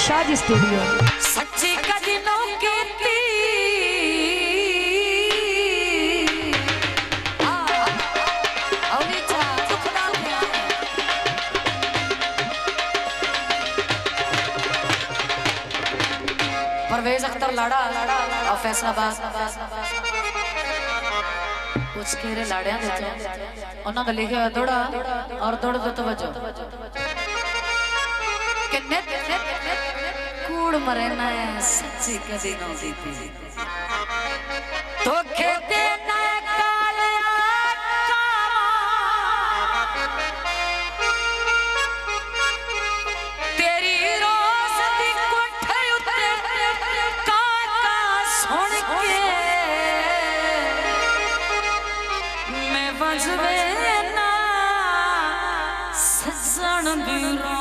Shah studio. सच्ची कदमों की परवेज अख्तर लाड़ा और फैसलाबाद कुछ केरे लाड़िया दे उन्होंने का लिखा दौड़ा और दौड़ दो तवज्जो किन्ने कूड़ मरना है सच्ची कदी न दी तो खेते न कालिया तेरी रोज दी कोठे उते काका सुन के मैं बजवे ना सजन दिलो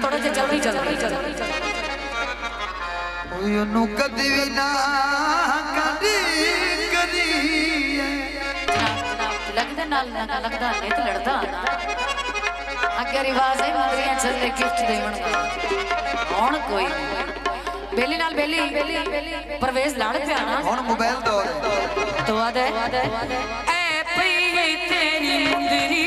थोड़ा सा जल्दी कदी भी ना कदी कदी लगदा नाल ना लगदा नहीं तो लड़दा अगे रिवाज है मंदरियां चलने गिफ्ट देवन हुन कोई बेली नाल बेली परवेज लड़ पिया ना हुन मोबाइल तो आदे ए पई तेरी मुंदरी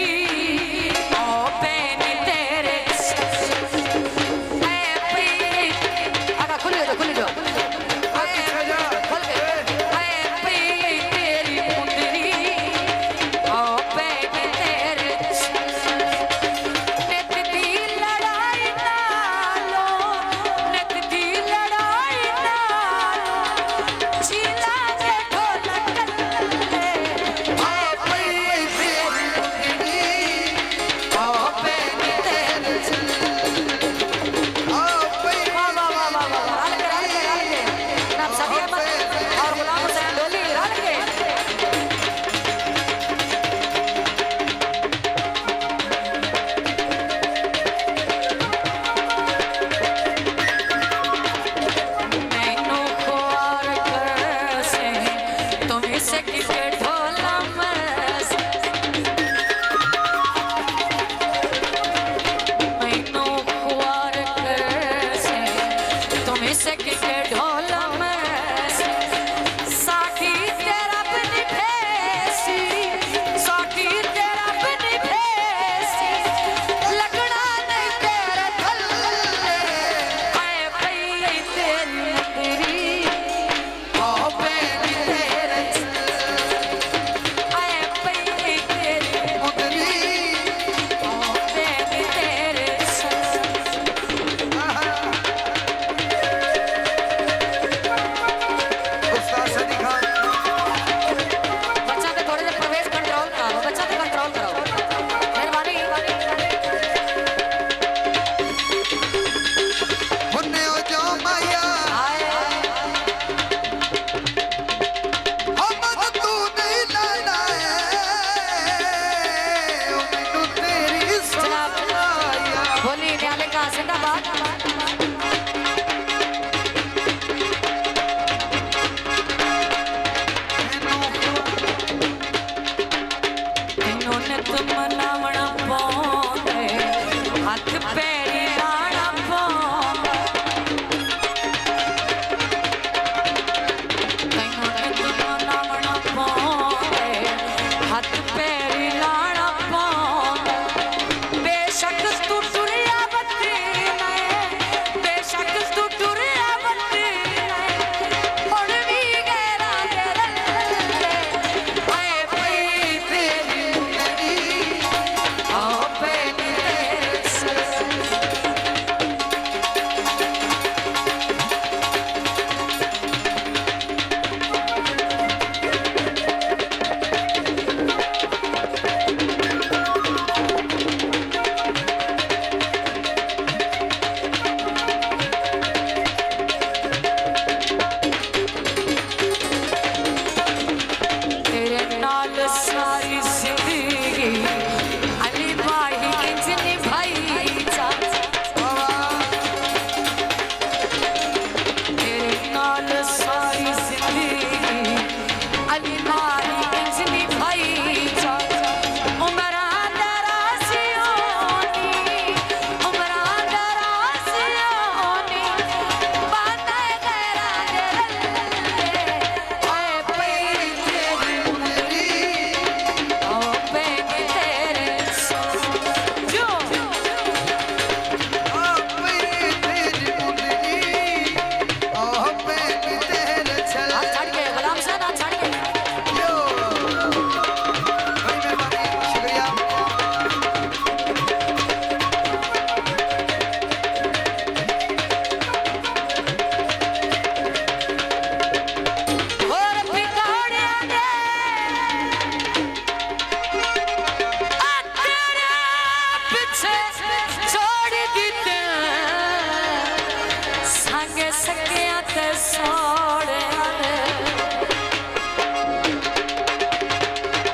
ते सोड़े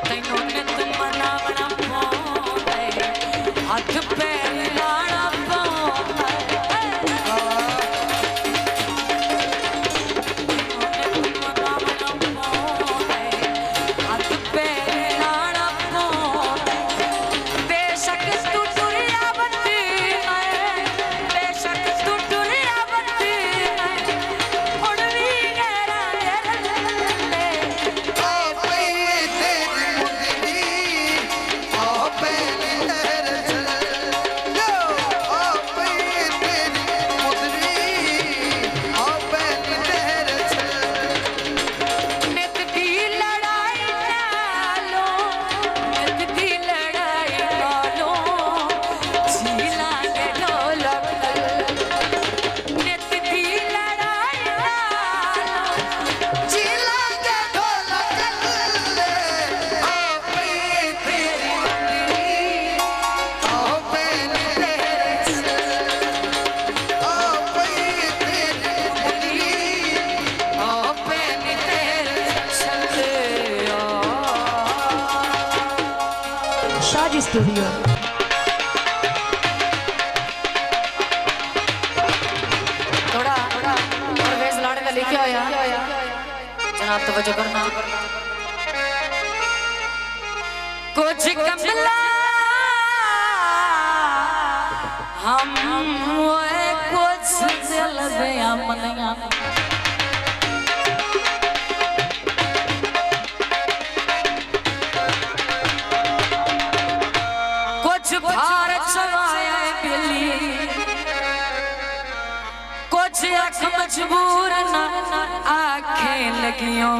तैनू नित मनावना पौंदा हथ पैर लाना पौंदा शाजी स्टूडियो थोड़ा परवेज लाड़े का लिखे हो जनाब तवज्जो करना कुछ कमला हम कुछ दिल दिया मनिया भार चवाया बिल्ली कुछ अख मजबूर न आंखें लगियों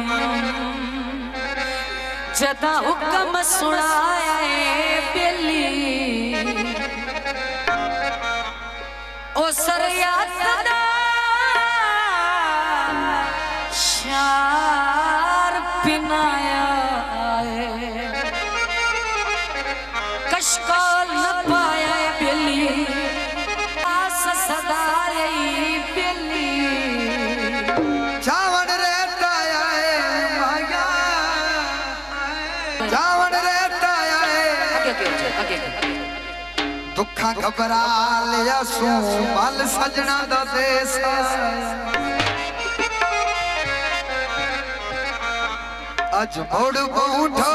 जदा हुक्म सुनाया बिल्ली ओ सरयात दा शार पिनाया कशकाल न पाया बिल्ली आस सदाई बिल्ली जावन रहता है माया जावन रहता है दुखा घबरा लिया सू मल सजना दा देस अज मोड़ बूठो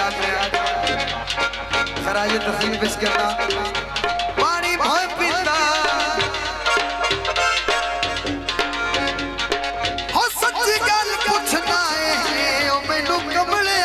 याद है खराज तस्वीर पेश करना पानी भोय पीता हो सच्ची गल पूछना है ओ मैनू कमले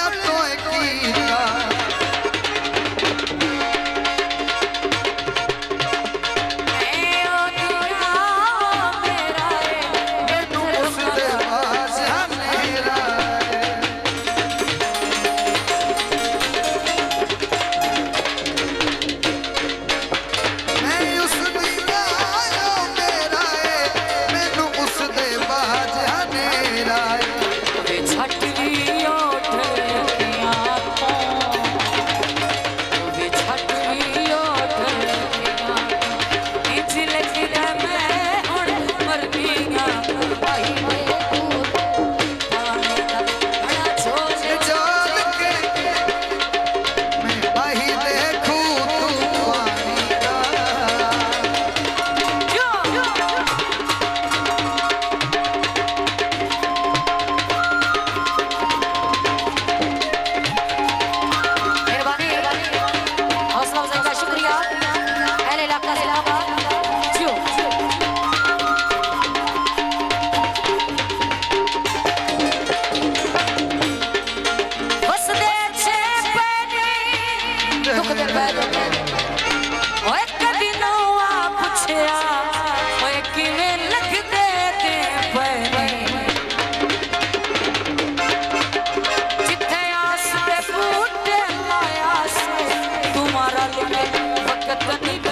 तो कीता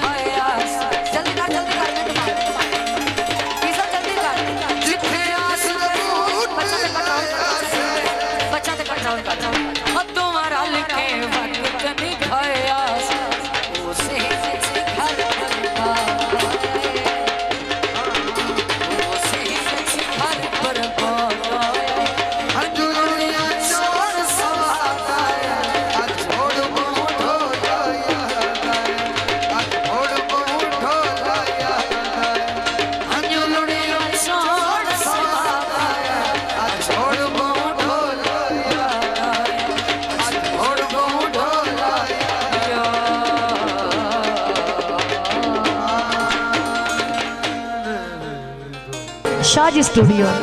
शाजी स्टूडियो।